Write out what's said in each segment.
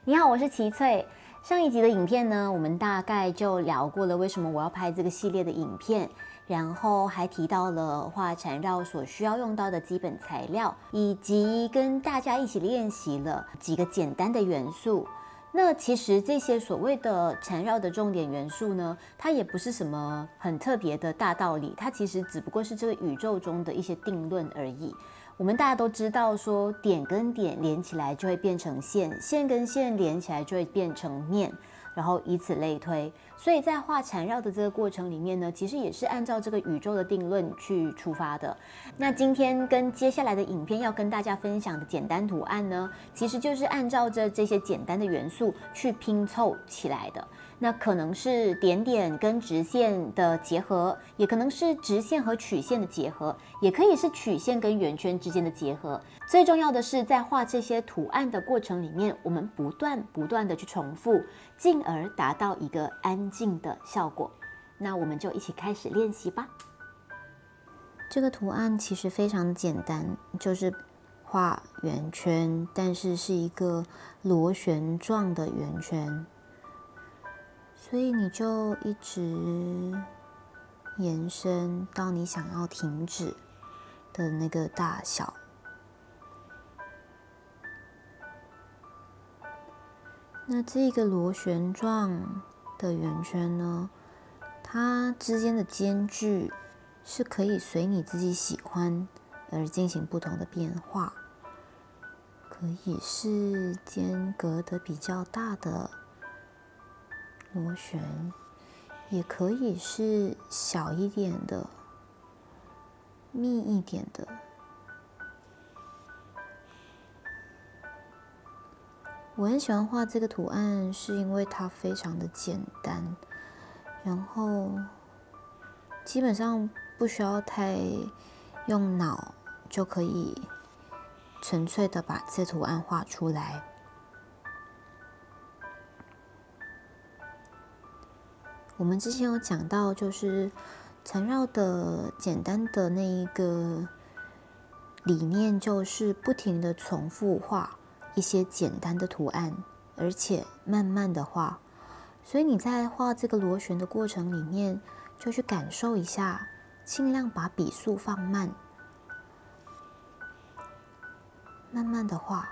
你好，我是齐翠。上一集的影片呢，我们大概就聊过了为什么我要拍这个系列的影片，然后还提到了画缠绕所需要用到的基本材料，以及跟大家一起练习了几个简单的元素。那其实这些所谓的缠绕的重点元素呢，它也不是什么很特别的大道理，它其实只不过是这个宇宙中的一些定论而已。我们大家都知道说，点跟点连起来就会变成线，线跟线连起来就会变成面，然后以此类推。所以在画缠绕的这个过程里面呢，其实也是按照这个宇宙的定论去出发的。那今天跟接下来的影片要跟大家分享的简单图案呢，其实就是按照着这些简单的元素去拼凑起来的。那可能是点点跟直线的结合，也可能是直线和曲线的结合，也可以是曲线跟圆圈之间的结合。最重要的是，在画这些图案的过程里面，我们不断的去重复，进而达到一个安静的效果。那我们就一起开始练习吧。这个图案其实非常简单，就是画圆圈，但是是一个螺旋状的圆圈。所以你就一直延伸到你想要停止的那个大小。那这个螺旋状的圆圈呢，它之间的间距是可以随你自己喜欢而进行不同的变化，可以是间隔的比较大的螺旋，也可以是小一点的、密一点的。我很喜欢画这个图案，是因为它非常的简单，然后基本上不需要太用脑就可以纯粹的把这图案画出来。我们之前有讲到，就是缠绕的简单的那一个理念，就是不停的重复画一些简单的图案，而且慢慢的画。所以你在画这个螺旋的过程里面，就去感受一下，尽量把笔速放慢，慢慢的画。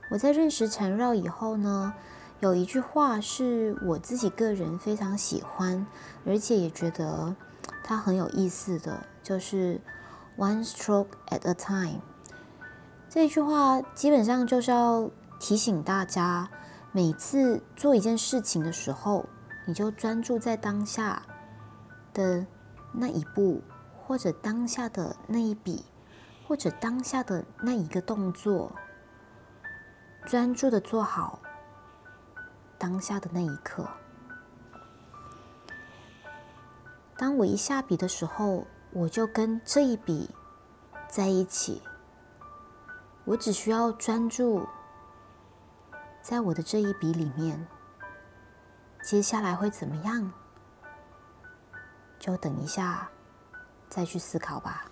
我在认识缠绕以后呢，有一句话是我自己个人非常喜欢，而且也觉得它很有意思的，就是 One stroke at a time。这句话基本上就是要提醒大家，每次做一件事情的时候，你就专注在当下的那一步，或者当下的那一笔，或者当下的那一个动作，专注的做好当下的那一刻。当我一下笔的时候，我就跟这一笔在一起，我只需要专注在我的这一笔里面，接下来会怎么样，就等一下再去思考吧。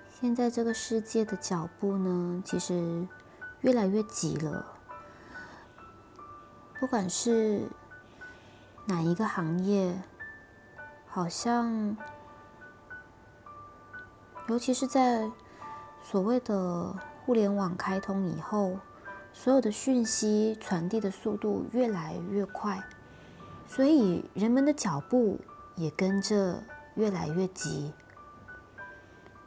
现在这个世界的脚步呢，其实越来越急了。不管是哪一个行业，好像尤其是在所谓的互联网开通以后，所有的讯息传递的速度越来越快，所以人们的脚步也跟着越来越急，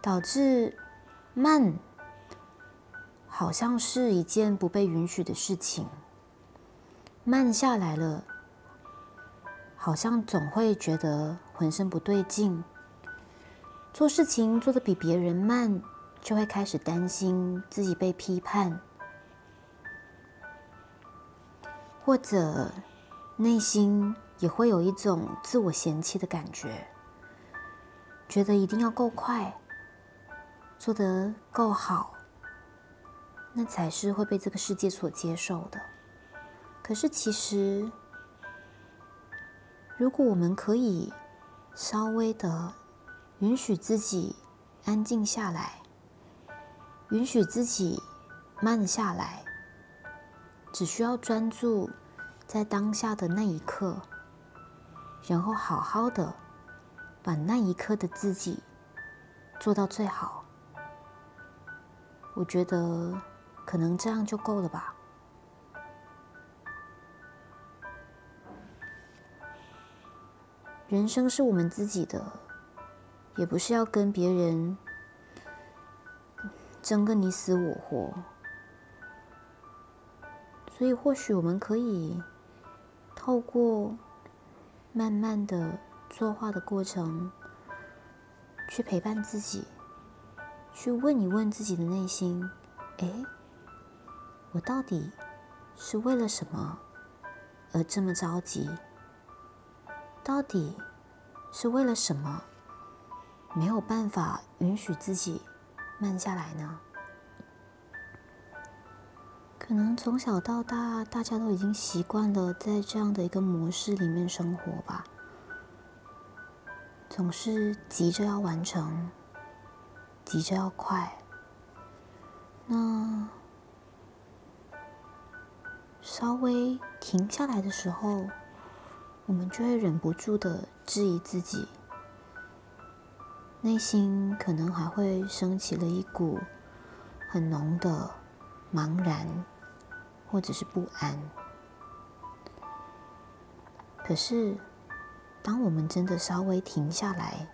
导致慢好像是一件不被允许的事情。慢下来了，好像总会觉得浑身不对劲，做事情做得比别人慢，就会开始担心自己被批判，或者内心也会有一种自我嫌弃的感觉，觉得一定要够快，做得够好，那才是会被这个世界所接受的。可是其实，如果我们可以稍微的允许自己安静下来，允许自己慢下来，只需要专注在当下的那一刻，然后好好的把那一刻的自己做到最好，我觉得可能这样就够了吧。人生是我们自己的，也不是要跟别人争个你死我活，所以或许我们可以透过慢慢的作画的过程，去陪伴自己，去问一问自己的内心，我到底是为了什么而这么着急？到底是为了什么没有办法允许自己慢下来呢？可能从小到大，大家都已经习惯了在这样的一个模式里面生活吧，总是急着要完成，急着要快。那稍微停下来的时候，我们就会忍不住的质疑自己，内心可能还会升起了一股很浓的茫然或者是不安。可是当我们真的稍微停下来，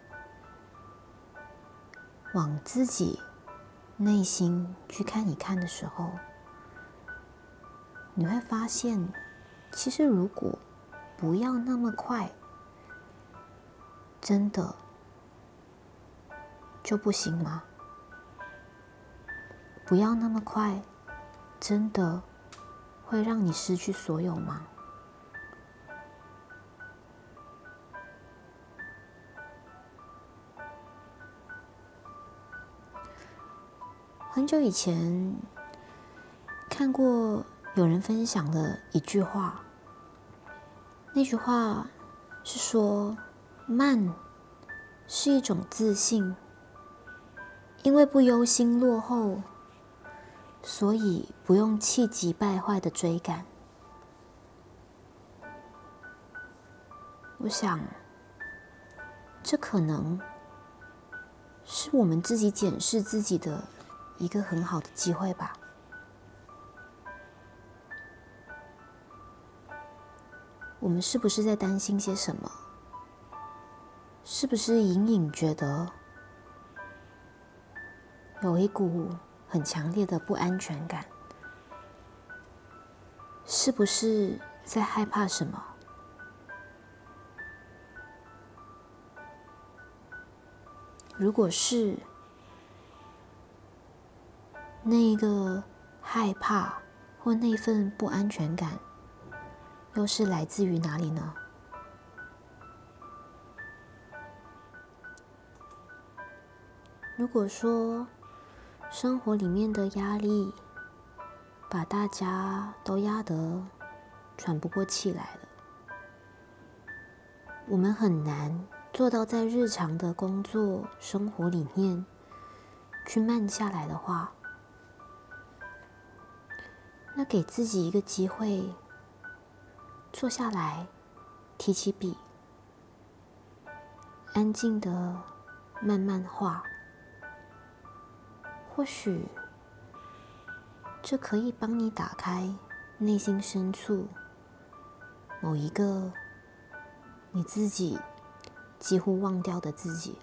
往自己内心去看一看的时候，你会发现，其实如果不要那么快，真的就不行吗？不要那么快，真的会让你失去所有吗？很久以前看过有人分享的一句话，那句话是说，慢是一种自信，因为不忧心落后，所以不用气急败坏的追赶。我想，这可能是我们自己检视自己的一个很好的机会吧。我们是不是在担心些什么？是不是隐隐觉得有一股很强烈的不安全感？是不是在害怕什么？如果是，那个害怕或那份不安全感，又是来自于哪里呢？如果说生活里面的压力把大家都压得喘不过气来了，我们很难做到在日常的工作生活里面去慢下来的话，那给自己一个机会，坐下来，提起笔，安静的慢慢画，或许这可以帮你打开内心深处某一个你自己几乎忘掉的自己。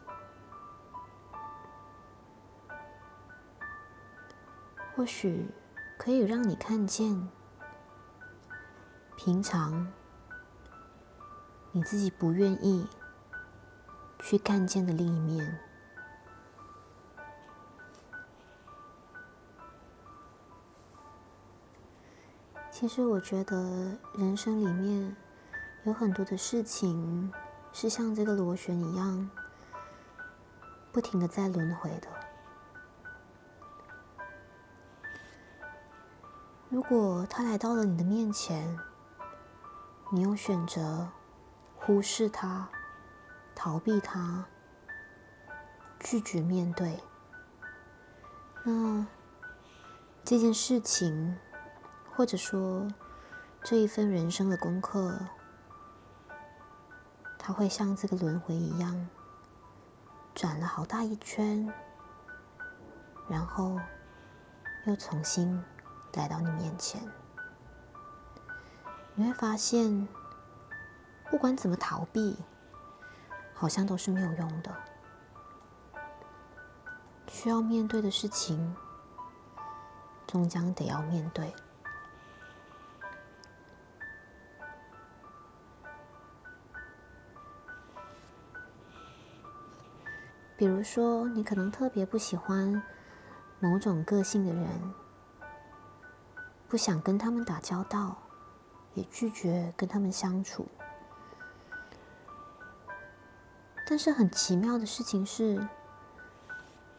或许可以让你看见平常你自己不愿意去看见的另一面。其实我觉得人生里面有很多的事情是像这个螺旋一样，不停的在轮回的。如果他来到了你的面前，你又选择忽视它、逃避它、拒绝面对，那这件事情，或者说这一份人生的功课，它会像这个轮回一样，转了好大一圈，然后又重新来到你面前。你会发现，不管怎么逃避，好像都是没有用的。需要面对的事情，终将得要面对。比如说，你可能特别不喜欢某种个性的人，不想跟他们打交道，也拒绝跟他们相处。但是很奇妙的事情是，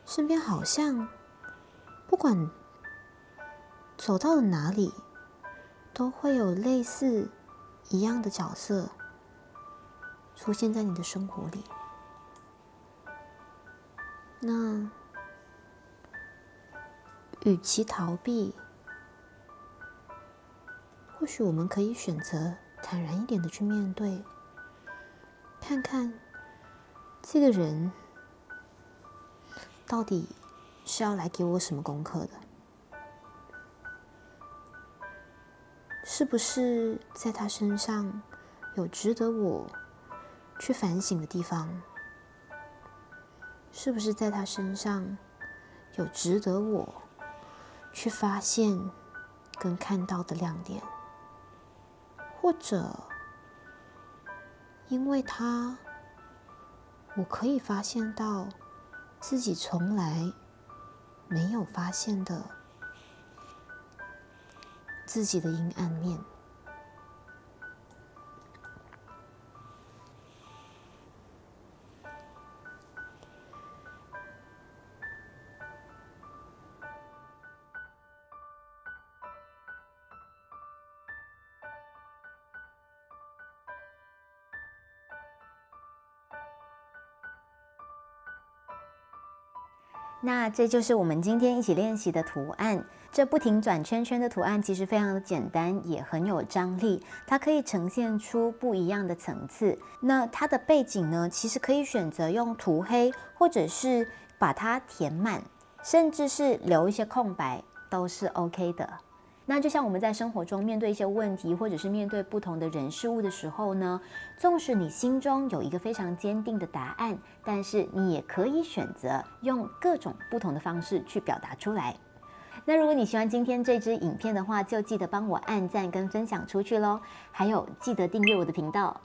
身边好像不管走到了哪里，都会有类似一样的角色出现在你的生活里。那与其逃避，或许我们可以选择坦然一点的去面对，看看这个人到底是要来给我什么功课的？是不是在他身上有值得我去反省的地方？是不是在他身上有值得我去发现跟看到的亮点？或者因为他，我可以发现到自己从来没有发现的自己的阴暗面。那这就是我们今天一起练习的图案。这不停转圈圈的图案其实非常的简单，也很有张力，它可以呈现出不一样的层次。那它的背景呢，其实可以选择用涂黑，或者是把它填满，甚至是留一些空白，都是 OK 的。那就像我们在生活中面对一些问题，或者是面对不同的人事物的时候呢，纵使你心中有一个非常坚定的答案，但是你也可以选择用各种不同的方式去表达出来。那如果你喜欢今天这支影片的话，就记得帮我按赞跟分享出去咯，还有记得订阅我的频道。